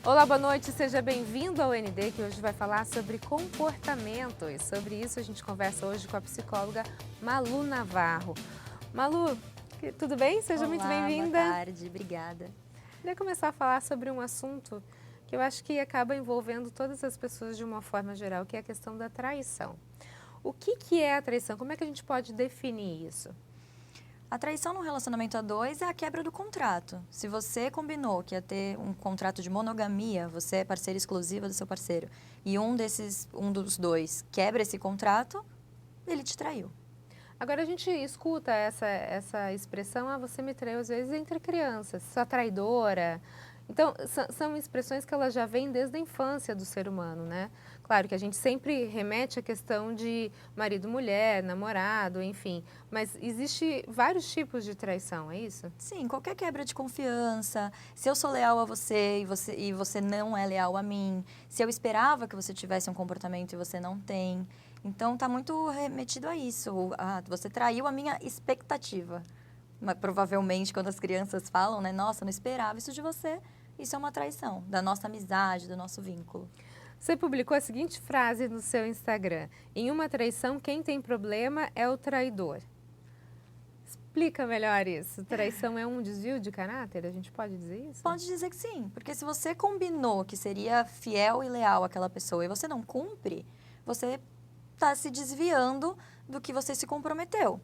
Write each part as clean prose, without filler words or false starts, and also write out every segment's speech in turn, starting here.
Olá, boa noite, seja bem-vindo ao ND, que hoje vai falar sobre comportamento. E sobre isso a gente conversa hoje com a psicóloga Malu Navarro. Malu, tudo bem? Seja muito Olá, boa bem-vinda. tarde, obrigada. Queria começar a falar sobre um assunto que eu acho que acaba envolvendo todas as pessoas de uma forma geral, que é a questão da traição. O que é a traição? Como é que a gente pode definir isso? A traição num relacionamento a dois é a quebra do contrato. Se você combinou que ia ter um contrato de monogamia, você é parceira exclusiva do seu parceiro, e um dos dois quebra esse contrato, ele te traiu. Agora a gente escuta essa expressão, você me traiu às vezes entre crianças, sua traidora. Então, são expressões que elas já vêm desde a infância do ser humano, né? Claro que a gente sempre remete à questão de marido-mulher, namorado, enfim. Mas existe vários tipos de traição, é isso? Sim, qualquer quebra de confiança, se eu sou leal a você e você não é leal a mim, se eu esperava que você tivesse um comportamento e você não tem. Então, está muito remetido a isso. Você traiu a minha expectativa. Mas, provavelmente, quando as crianças falam, né? Nossa, eu não esperava isso de você. Isso é uma traição da nossa amizade, do nosso vínculo. Você publicou a seguinte frase no seu Instagram: em uma traição, quem tem problema é o traidor. Explica melhor isso. Traição é um desvio de caráter? A gente pode dizer isso? Pode dizer que sim, porque se você combinou que seria fiel e leal àquela pessoa e você não cumpre, você está se desviando do que você se comprometeu.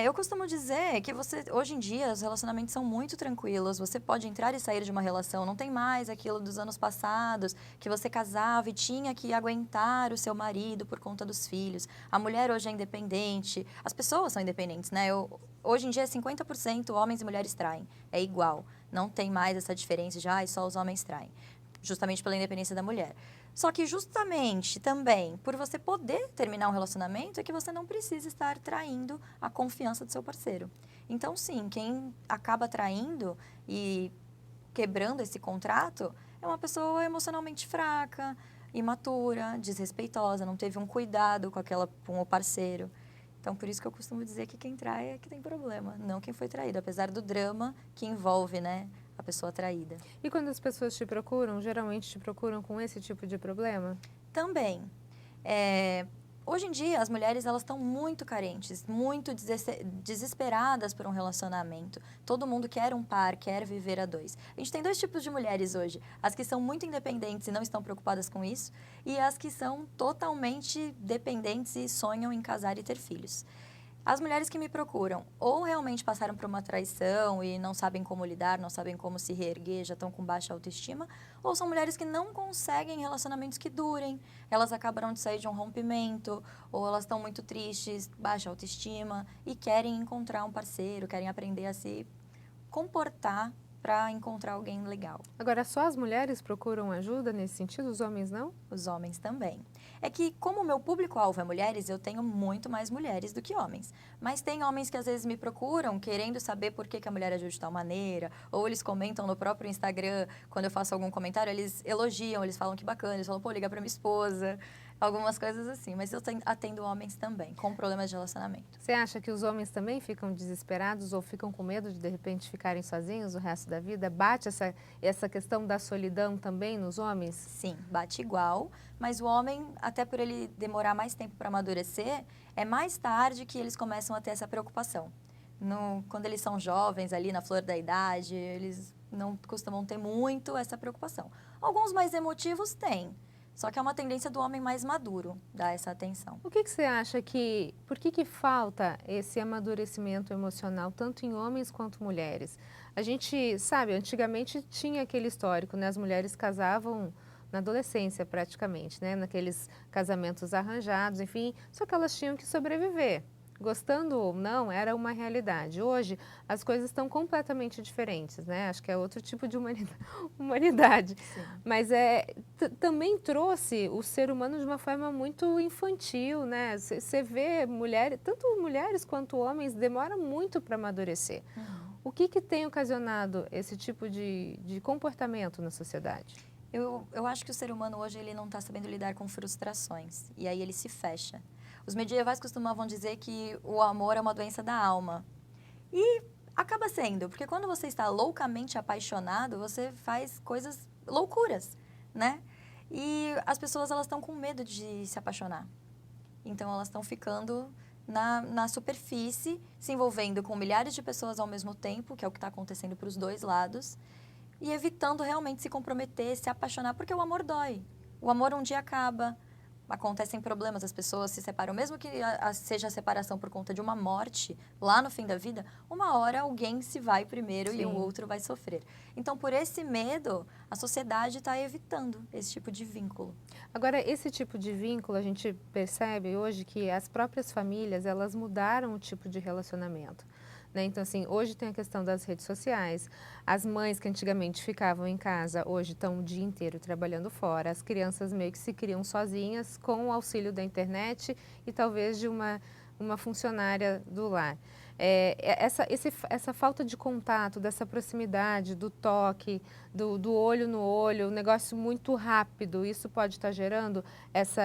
Eu costumo dizer que hoje em dia os relacionamentos são muito tranquilos, você pode entrar e sair de uma relação, não tem mais aquilo dos anos passados, que você casava e tinha que aguentar o seu marido por conta dos filhos. A mulher hoje é independente, as pessoas são independentes, né? Hoje em dia é 50% homens e mulheres traem, é igual, não tem mais essa diferença de só os homens traem, justamente pela independência da mulher. Só que justamente também por você poder terminar um relacionamento é que você não precisa estar traindo a confiança do seu parceiro. Então sim, quem acaba traindo e quebrando esse contrato é uma pessoa emocionalmente fraca, imatura, desrespeitosa, não teve um cuidado com o parceiro. Então por isso que eu costumo dizer que quem trai é que tem problema, não quem foi traído, apesar do drama que envolve, né, a pessoa traída. E quando as pessoas te procuram, geralmente te procuram com esse tipo de problema? Também. Hoje em dia, as mulheres elas estão muito carentes, muito desesperadas por um relacionamento. Todo mundo quer um par, quer viver a dois. A gente tem dois tipos de mulheres hoje. As que são muito independentes e não estão preocupadas com isso, e as que são totalmente dependentes e sonham em casar e ter filhos. As mulheres que me procuram ou realmente passaram por uma traição e não sabem como lidar, não sabem como se reerguer, já estão com baixa autoestima, ou são mulheres que não conseguem relacionamentos que durem, elas acabaram de sair de um rompimento, ou elas estão muito tristes, baixa autoestima e querem encontrar um parceiro, querem aprender a se comportar para encontrar alguém legal. Agora, só as mulheres procuram ajuda nesse sentido, os homens não? Os homens também. É que, como o meu público-alvo é mulheres, eu tenho muito mais mulheres do que homens. Mas tem homens que às vezes me procuram querendo saber por que a mulher agiu de tal maneira, ou eles comentam no próprio Instagram, quando eu faço algum comentário, eles elogiam, eles falam que bacana, eles falam, pô, liga pra minha esposa, algumas coisas assim. Mas eu atendo homens também, com problemas de relacionamento. Você acha que os homens também ficam desesperados ou ficam com medo de repente ficarem sozinhos o resto da vida? Bate essa questão da solidão também nos homens? Sim, bate igual, mas o homem, até por ele demorar mais tempo para amadurecer, é mais tarde que eles começam a ter essa preocupação. Quando eles são jovens, ali na flor da idade, eles não costumam ter muito essa preocupação. Alguns mais emotivos têm, só que é uma tendência do homem mais maduro dar essa atenção. O que você acha por que falta esse amadurecimento emocional, tanto em homens quanto mulheres? A gente sabe, antigamente tinha aquele histórico, né? As mulheres casavam na adolescência praticamente, né? Naqueles casamentos arranjados, enfim, só que elas tinham que sobreviver. Gostando ou não, era uma realidade. Hoje, as coisas estão completamente diferentes, né? Acho que é outro tipo de humanidade. Sim. Mas também trouxe o ser humano de uma forma muito infantil, né? Você vê mulheres, tanto mulheres quanto homens, demora muito para amadurecer. Uhum. O que tem ocasionado esse tipo de comportamento na sociedade? Eu acho que o ser humano hoje ele não está sabendo lidar com frustrações, e aí ele se fecha. Os medievais costumavam dizer que o amor é uma doença da alma. E Acaba sendo, porque quando você está loucamente apaixonado, você faz coisas loucuras, né? E as pessoas, elas estão com medo de se apaixonar. Então, elas estão ficando na superfície, se envolvendo com milhares de pessoas ao mesmo tempo, que é o que está acontecendo para os dois lados, e evitando realmente se comprometer, se apaixonar, porque o amor dói. O amor um dia acaba, acontecem problemas, as pessoas se separam, mesmo que seja a separação por conta de uma morte, lá no fim da vida, uma hora alguém se vai primeiro e o Sim. outro vai sofrer. Então, por esse medo, a sociedade está evitando esse tipo de vínculo. Agora, esse tipo de vínculo, a gente percebe hoje que as próprias famílias, elas mudaram o tipo de relacionamento, né? Então, assim, hoje tem a questão das redes sociais, as mães que antigamente ficavam em casa, hoje estão o dia inteiro trabalhando fora, as crianças meio que se criam sozinhas com o auxílio da internet e talvez de uma funcionária do lar. Essa falta de contato, dessa proximidade, do toque, do olho no olho, um negócio muito rápido, isso pode estar gerando esse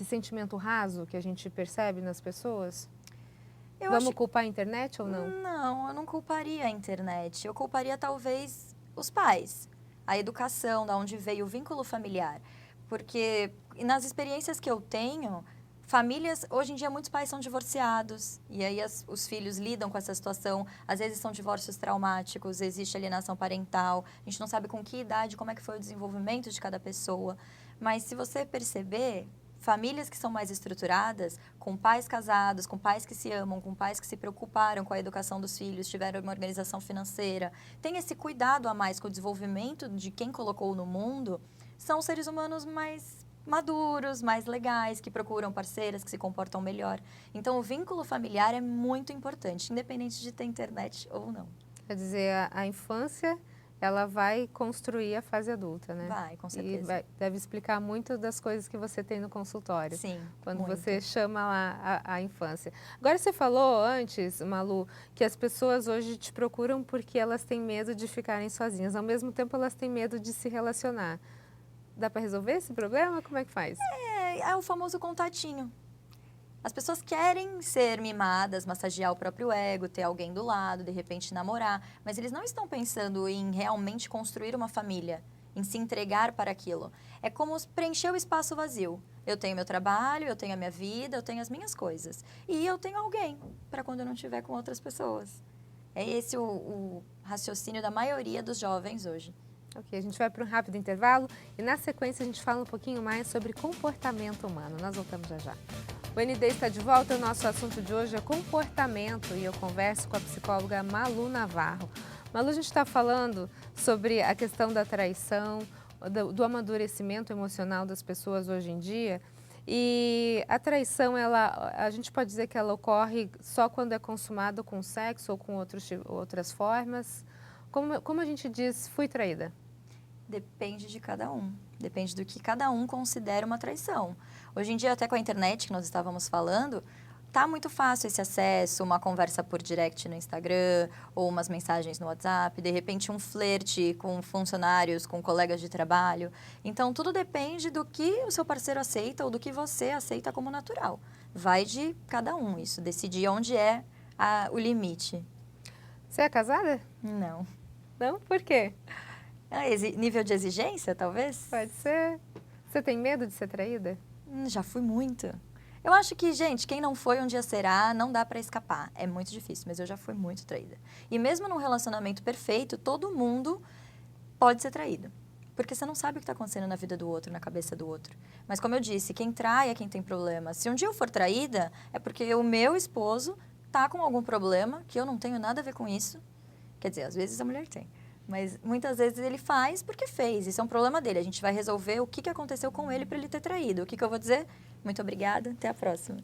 sentimento raso que a gente percebe nas pessoas? Vamos culpar a internet ou não? Não, eu não culparia a internet. Eu culparia talvez os pais, a educação, da onde veio o vínculo familiar. Porque nas experiências que eu tenho, famílias, hoje em dia muitos pais são divorciados e aí os filhos lidam com essa situação. Às vezes são divórcios traumáticos, existe alienação parental, a gente não sabe com que idade, como é que foi o desenvolvimento de cada pessoa. Mas se você perceber, famílias que são mais estruturadas, com pais casados, com pais que se amam, com pais que se preocuparam com a educação dos filhos, tiveram uma organização financeira, tem esse cuidado a mais com o desenvolvimento de quem colocou no mundo, são seres humanos mais maduros, mais legais, que procuram parceiras, que se comportam melhor. Então, o vínculo familiar é muito importante, independente de ter internet ou não. Quer dizer, a infância, ela vai construir a fase adulta, né? Vai, com certeza. E deve explicar muito das coisas que você tem no consultório. Sim, quando muito. você chama lá a infância. Agora, você falou antes, Malu, que as pessoas hoje te procuram porque elas têm medo de ficarem sozinhas. Ao mesmo tempo, elas têm medo de se relacionar. Dá para resolver esse problema? Como é que faz? É o famoso contatinho. As pessoas querem ser mimadas, massagear o próprio ego, ter alguém do lado, de repente namorar, mas eles não estão pensando em realmente construir uma família, em se entregar para aquilo. É como preencher o espaço vazio. Eu tenho meu trabalho, eu tenho a minha vida, eu tenho as minhas coisas. E eu tenho alguém para quando eu não estiver com outras pessoas. É esse o raciocínio da maioria dos jovens hoje. Ok, a gente vai para um rápido intervalo e na sequência a gente fala um pouquinho mais sobre comportamento humano. Nós voltamos já já. O ND está de volta, o nosso assunto de hoje é comportamento e eu converso com a psicóloga Malu Navarro. Malu, a gente está falando sobre a questão da traição, do amadurecimento emocional das pessoas hoje em dia. E a traição, a gente pode dizer que ela ocorre só quando é consumada com sexo ou com outras formas. Como a gente diz, fui traída? Depende de cada um. Depende do que cada um considera uma traição. Hoje em dia, até com a internet que nós estávamos falando, tá muito fácil esse acesso, uma conversa por direct no Instagram, ou umas mensagens no WhatsApp, de repente um flerte com funcionários, com colegas de trabalho. Então, tudo depende do que o seu parceiro aceita ou do que você aceita como natural. Vai de cada um isso, decidir onde é o limite. Você é casada? Não. Não? Por quê? Nível de exigência, talvez? Pode ser. Você tem medo de ser traída? Já fui muito. Eu acho que, gente, quem não foi um dia será, não dá pra escapar. É muito difícil, mas eu já fui muito traída. E mesmo num relacionamento perfeito, todo mundo pode ser traído. Porque você não sabe o que está acontecendo na vida do outro, na cabeça do outro. Mas como eu disse, quem trai é quem tem problema. Se um dia eu for traída, é porque o meu esposo tá com algum problema, que eu não tenho nada a ver com isso. Quer dizer, às vezes a mulher tem. Mas muitas vezes ele faz porque fez. Isso é um problema dele. A gente vai resolver o que aconteceu com ele para ele ter traído. O que eu vou dizer? Muito obrigada, até a próxima.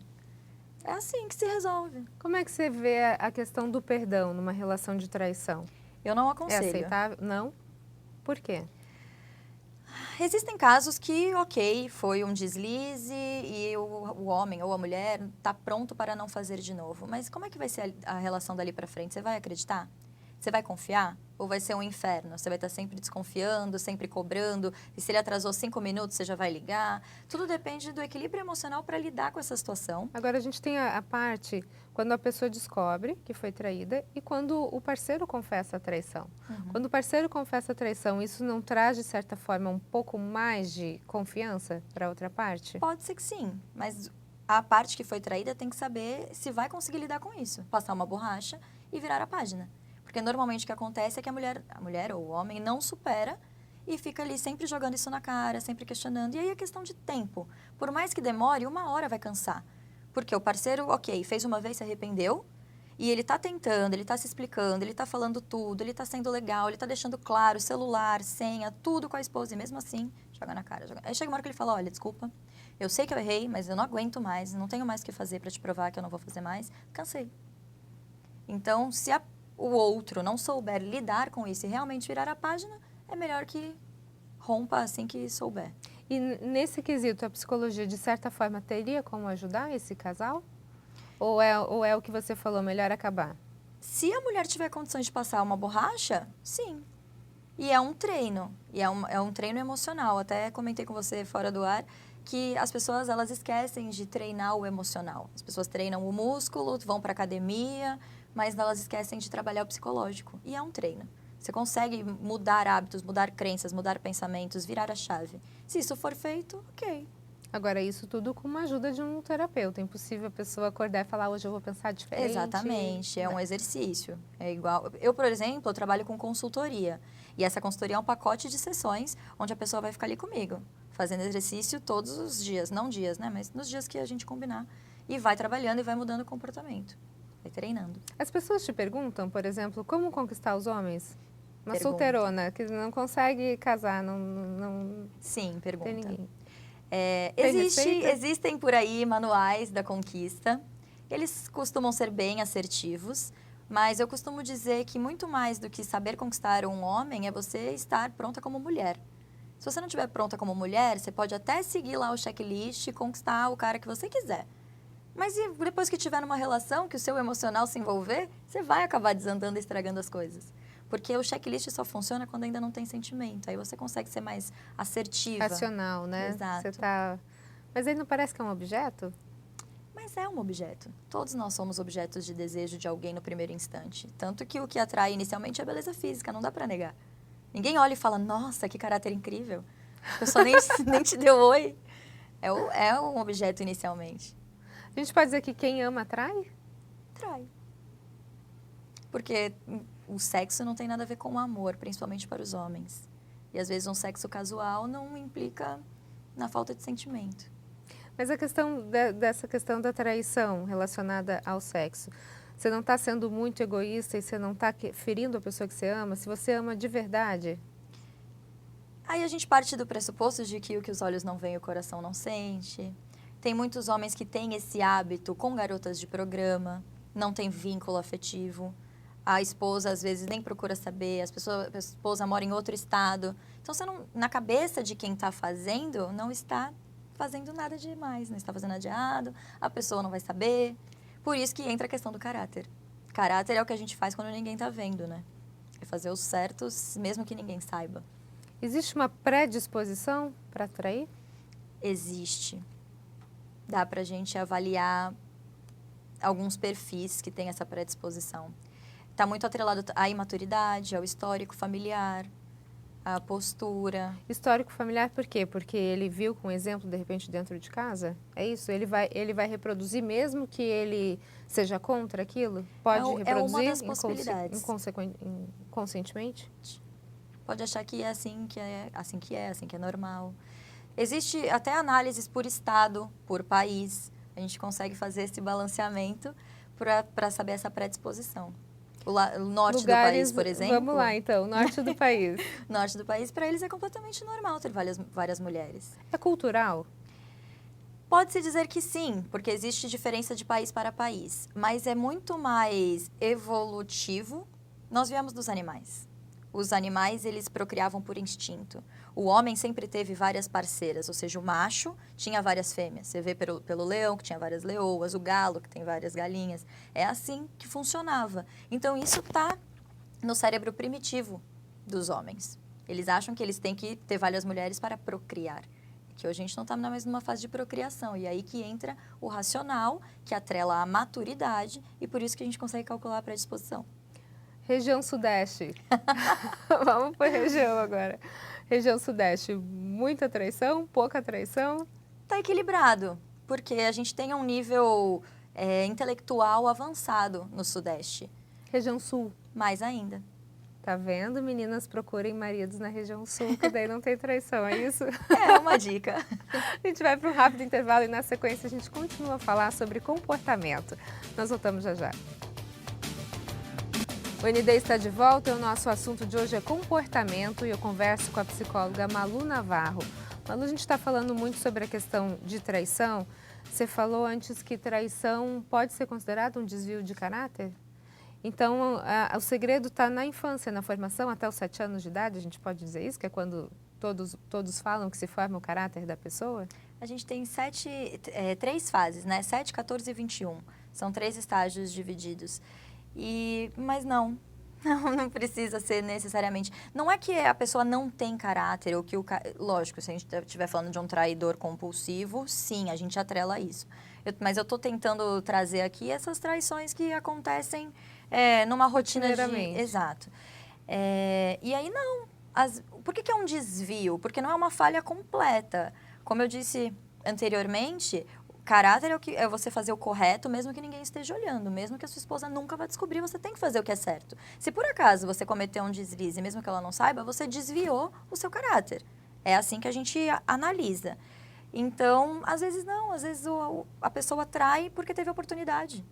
É assim que se resolve. Como é que você vê a questão do perdão numa relação de traição? Eu não aconselho. É aceitável? Não? Por quê? Existem casos que, ok, foi um deslize e o homem ou a mulher está pronto para não fazer de novo. Mas como é que vai ser a relação dali para frente? Você vai acreditar? Você vai confiar? Ou vai ser um inferno? Você vai estar sempre desconfiando, sempre cobrando, e se ele atrasou 5 minutos, você já vai ligar. Tudo depende do equilíbrio emocional para lidar com essa situação. Agora a gente tem a parte quando a pessoa descobre que foi traída e quando o parceiro confessa a traição. Quando o parceiro confessa a traição, isso não traz, de certa forma, um pouco mais de confiança para a outra parte? Pode ser que sim, mas a parte que foi traída tem que saber se vai conseguir lidar com isso. Passar uma borracha e virar a página. Porque normalmente o que acontece é que a mulher ou o homem não supera e fica ali sempre jogando isso na cara, sempre questionando. E aí é questão de tempo. Por mais que demore, 1 hora vai cansar. Porque o parceiro, ok, fez uma vez, se arrependeu, e ele tá tentando, ele tá se explicando, ele tá falando tudo, ele tá sendo legal, ele tá deixando claro, celular, senha, tudo com a esposa, e mesmo assim, joga na cara. Aí chega uma hora que ele fala, olha, desculpa, eu sei que eu errei, mas eu não aguento mais, não tenho mais o que fazer para te provar que eu não vou fazer mais, cansei. Então, se o outro não souber lidar com isso e realmente virar a página, é melhor que rompa assim que souber. E nesse quesito, a psicologia, de certa forma, teria como ajudar esse casal? Ou é o que você falou, melhor acabar? Se a mulher tiver condições de passar uma borracha, sim. E é um treino. E é um treino emocional. Até comentei com você fora do ar que as pessoas, elas esquecem de treinar o emocional. As pessoas treinam o músculo, vão para academia, mas elas esquecem de trabalhar o psicológico. E é um treino. Você consegue mudar hábitos, mudar crenças, mudar pensamentos, virar a chave. Se isso for feito, ok. Agora, isso tudo com uma ajuda de um terapeuta. É impossível a pessoa acordar e falar, hoje eu vou pensar diferente. Exatamente, é um exercício. É igual. Eu, por exemplo, eu trabalho com consultoria. E essa consultoria é um pacote de sessões onde a pessoa vai ficar ali comigo, fazendo exercício todos os dias. Não dias, né? Mas nos dias que a gente combinar. E vai trabalhando e vai mudando o comportamento. Vai treinando. As pessoas te perguntam, por exemplo, como conquistar os homens? Uma Pergunta. solteirona que não consegue casar, não Sim, tem pergunta. ninguém. Tem receita? Existem por aí manuais da conquista. Eles costumam ser bem assertivos, mas eu costumo dizer que muito mais do que saber conquistar um homem é você estar pronta como mulher. Se você não estiver pronta como mulher, você pode até seguir lá o checklist e conquistar o cara que você quiser. Mas e depois que tiver numa relação, que o seu emocional se envolver, você vai acabar desandando e estragando as coisas. Porque o checklist só funciona quando ainda não tem sentimento. Aí você consegue ser mais assertiva. Racional, né? Exato. Você tá... Mas aí não parece que é um objeto? Mas é um objeto. Todos nós somos objetos de desejo de alguém no primeiro instante. Tanto que o que atrai inicialmente é a beleza física, não dá pra negar. Ninguém olha e fala, nossa, que caráter incrível. A pessoa nem te deu oi. É um objeto inicialmente. A gente pode dizer que quem ama atrai? Atrai. Porque o sexo não tem nada a ver com o amor, principalmente para os homens. E às vezes um sexo casual não implica na falta de sentimento. Mas a questão dessa questão da traição relacionada ao sexo, você não está sendo muito egoísta e você não está ferindo a pessoa que você ama? Se você ama de verdade? Aí a gente parte do pressuposto de que o que os olhos não veem, o coração não sente. Tem muitos homens que têm esse hábito com garotas de programa, não tem vínculo afetivo. A esposa, às vezes, nem procura saber, a esposa mora em outro estado. Então, você não, na cabeça de quem está fazendo, não está fazendo nada demais, não está fazendo nada de errado, a pessoa não vai saber. Por isso que entra a questão do caráter. Caráter é o que a gente faz quando ninguém está vendo, né? É fazer os certos, mesmo que ninguém saiba. Existe uma predisposição para atrair? Existe. Dá pra gente avaliar alguns perfis que têm essa predisposição. Está muito atrelado à imaturidade, ao histórico familiar, à postura. Histórico familiar por quê? Porque ele viu com exemplo, de repente, dentro de casa? É isso? Ele vai reproduzir mesmo que ele seja contra aquilo? Pode reproduzir é uma das possibilidades. Inconscientemente? Pode achar que é assim que é normal. Existe até análises por estado, por país. A gente consegue fazer esse balanceamento para saber essa predisposição. O norte do país, por exemplo... Vamos lá, então. Norte do país. Norte do país, para eles é completamente normal ter várias mulheres. É cultural? Pode-se dizer que sim, porque existe diferença de país para país. Mas é muito mais evolutivo. Nós viemos dos animais. Os animais, eles procriavam por instinto. O homem sempre teve várias parceiras, ou seja, o macho tinha várias fêmeas. Você vê pelo leão, que tinha várias leoas, o galo, que tem várias galinhas. É assim que funcionava. Então, isso está no cérebro primitivo dos homens. Eles acham que eles têm que ter várias mulheres para procriar. Que hoje a gente não está mais numa fase de procriação. E aí que entra o racional, que atrela a maturidade, e por isso que a gente consegue calcular a predisposição. Região Sudeste. Vamos para a região agora. Região Sudeste, muita traição, pouca traição? Está equilibrado, porque a gente tem um nível intelectual avançado no Sudeste. Região Sul? Mais ainda. Tá vendo? Meninas, procurem maridos na região Sul, que daí não tem traição, é isso? É uma dica. A gente vai para um rápido intervalo e na sequência a gente continua a falar sobre comportamento. Nós voltamos já já. O ND está de volta e o nosso assunto de hoje é comportamento e eu converso com a psicóloga Malu Navarro. Malu, a gente está falando muito sobre a questão de traição. Você falou antes que traição pode ser considerado um desvio de caráter? Então, o segredo está na infância, na formação, até os 7 anos de idade, a gente pode dizer isso? Que é quando todos falam que se forma o caráter da pessoa? A gente tem 3 fases, né? 7, 14 e 21. São 3 estágios divididos. Mas não precisa ser necessariamente. Não é que a pessoa não tem caráter, ou que lógico, se a gente estiver falando de um traidor compulsivo, sim, a gente atrela isso. Mas eu estou tentando trazer aqui essas traições que acontecem numa rotina Exato. E aí não. Por que é um desvio? Porque não é uma falha completa. Como eu disse anteriormente, caráter é você fazer o correto, mesmo que ninguém esteja olhando, mesmo que a sua esposa nunca vai descobrir, você tem que fazer o que é certo. Se por acaso você cometeu um deslize, mesmo que ela não saiba, você desviou o seu caráter. É assim que a gente analisa. Então, às vezes não, às vezes a pessoa trai porque teve oportunidade.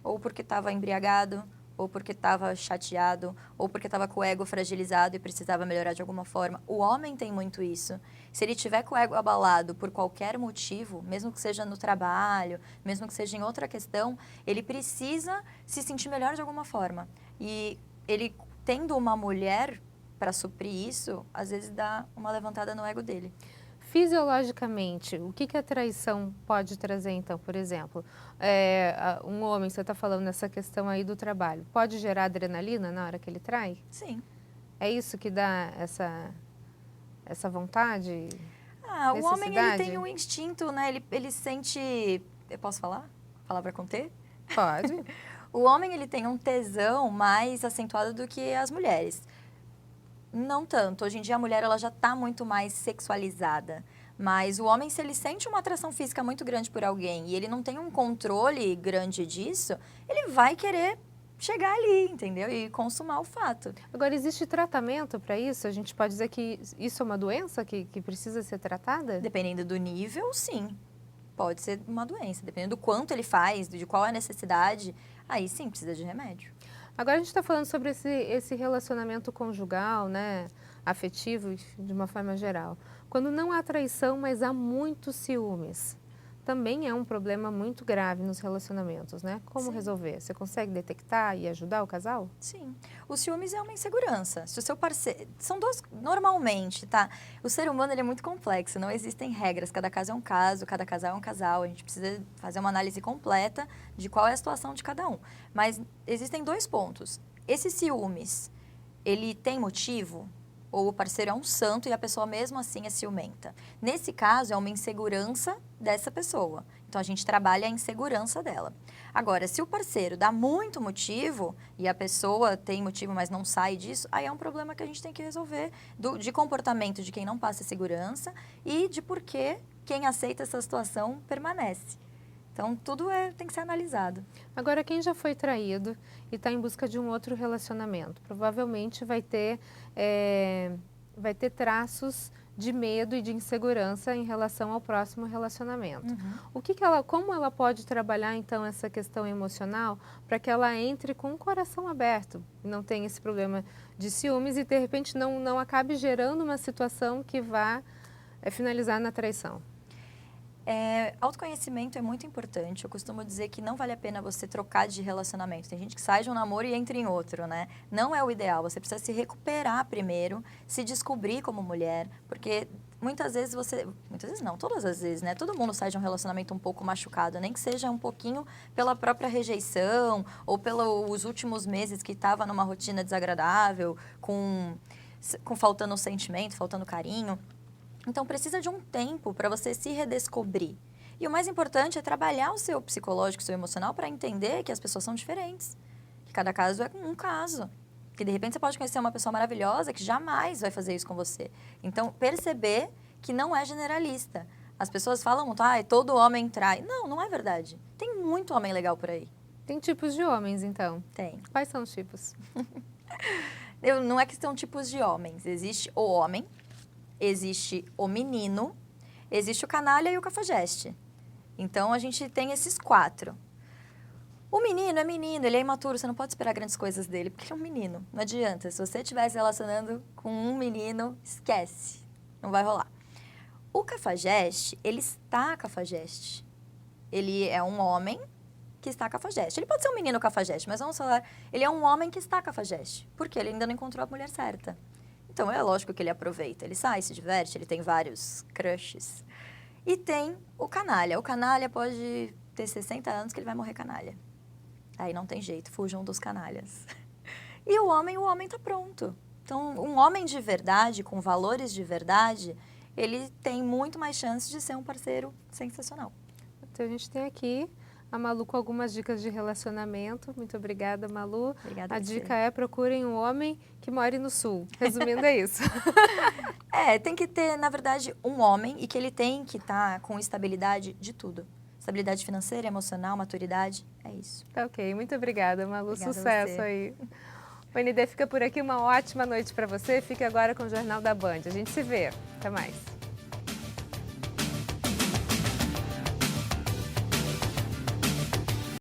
Ou porque estava embriagado, ou porque estava chateado, ou porque estava com o ego fragilizado e precisava melhorar de alguma forma. O homem tem muito isso. Se ele tiver com o ego abalado por qualquer motivo, mesmo que seja no trabalho, mesmo que seja em outra questão, ele precisa se sentir melhor de alguma forma. E ele, tendo uma mulher para suprir isso, às vezes dá uma levantada no ego dele. Fisiologicamente, o que a traição pode trazer, então, por exemplo? Um homem, você está falando nessa questão aí do trabalho, pode gerar adrenalina na hora que ele trai? Sim. É isso que dá essa vontade? O homem, ele tem um instinto, né? Ele sente... Eu posso falar? Palavra com T? Pode. O homem, ele tem um tesão mais acentuado do que as mulheres. Não tanto. Hoje em dia a mulher ela já está muito mais sexualizada. Mas o homem, se ele sente uma atração física muito grande por alguém e ele não tem um controle grande disso, ele vai querer chegar ali, entendeu? E consumar o fato. Agora, existe tratamento para isso? A gente pode dizer que isso é uma doença que precisa ser tratada? Dependendo do nível, sim. Pode ser uma doença. Dependendo do quanto ele faz, de qual é a necessidade, aí sim, precisa de remédio. Agora a gente está falando sobre esse relacionamento conjugal, né, afetivo, de uma forma geral. Quando não há traição, mas há muitos ciúmes, também é um problema muito grave nos relacionamentos, né? Como Sim. resolver? Você consegue detectar e ajudar o casal? Sim. O ciúmes é uma insegurança. Se o seu parceiro... São duas... Normalmente, tá? O ser humano, ele é muito complexo. Não existem regras. Cada caso é um caso, cada casal é um casal. A gente precisa fazer uma análise completa de qual é a situação de cada um. Mas existem 2 pontos. Esse ciúmes, ele tem motivo? Ou o parceiro é um santo e a pessoa mesmo assim é ciumenta? Nesse caso, é uma insegurança dessa pessoa. Então, a gente trabalha a insegurança dela. Agora, se o parceiro dá muito motivo e a pessoa tem motivo, mas não sai disso, aí é um problema que a gente tem que resolver de comportamento de quem não passa segurança e de por que quem aceita essa situação permanece. Então, tudo tem que ser analisado. Agora, quem já foi traído e está em busca de um outro relacionamento, provavelmente vai ter traços de medo e de insegurança em relação ao próximo relacionamento. Como ela pode trabalhar, então, essa questão emocional para que ela entre com o coração aberto, não tenha esse problema de ciúmes e, de repente, não acabe gerando uma situação que vá finalizar na traição? Autoconhecimento é muito importante. Eu costumo dizer que não vale a pena você trocar de relacionamento. Tem gente que sai de um namoro e entra em outro, né? Não é o ideal. Você precisa se recuperar primeiro, se descobrir como mulher, porque muitas vezes muitas vezes não, todas as vezes, né? Todo mundo sai de um relacionamento um pouco machucado, nem que seja um pouquinho pela própria rejeição ou pelos últimos meses que estava numa rotina desagradável, com faltando sentimento, faltando carinho. Então, precisa de um tempo para você se redescobrir. E o mais importante é trabalhar o seu psicológico, o seu emocional, para entender que as pessoas são diferentes. Que cada caso é um caso. Que, de repente, você pode conhecer uma pessoa maravilhosa que jamais vai fazer isso com você. Então, perceber que não é generalista. As pessoas falam muito, todo homem trai. Não, não é verdade. Tem muito homem legal por aí. Tem tipos de homens, então? Tem. Quais são os tipos? Não é que são tipos de homens. Existe o homem, existe o menino, existe o canalha e o cafajeste. Então, a gente tem esses 4. O menino é menino, ele é imaturo, você não pode esperar grandes coisas dele, porque ele é um menino. Não adianta. Se você estiver se relacionando com um menino, esquece. Não vai rolar. O cafajeste, ele está cafajeste. Ele é um homem que está cafajeste. Ele pode ser um menino cafajeste, mas vamos falar, ele é um homem que está cafajeste, porque ele ainda não encontrou a mulher certa. Então, é lógico que ele aproveita, ele sai, se diverte, ele tem vários crushes. E tem o canalha. O canalha pode ter 60 anos que ele vai morrer canalha. Aí não tem jeito, fujam dos canalhas. E o homem tá pronto. Então, um homem de verdade, com valores de verdade, ele tem muito mais chance de ser um parceiro sensacional. Então, a gente tem aqui a Malu com algumas dicas de relacionamento. Muito obrigada, Malu. Obrigada a a você. dica é procurem um homem que more no sul. Resumindo, é isso. Tem que ter, na verdade, um homem e que ele tem que estar com estabilidade de tudo. Estabilidade financeira, emocional, maturidade, é isso. Tá ok. Muito obrigada, Malu. Obrigada a Sucesso você. aí. O ND fica por aqui. Uma ótima noite para você. Fique agora com o Jornal da Band. A gente se vê. Até mais.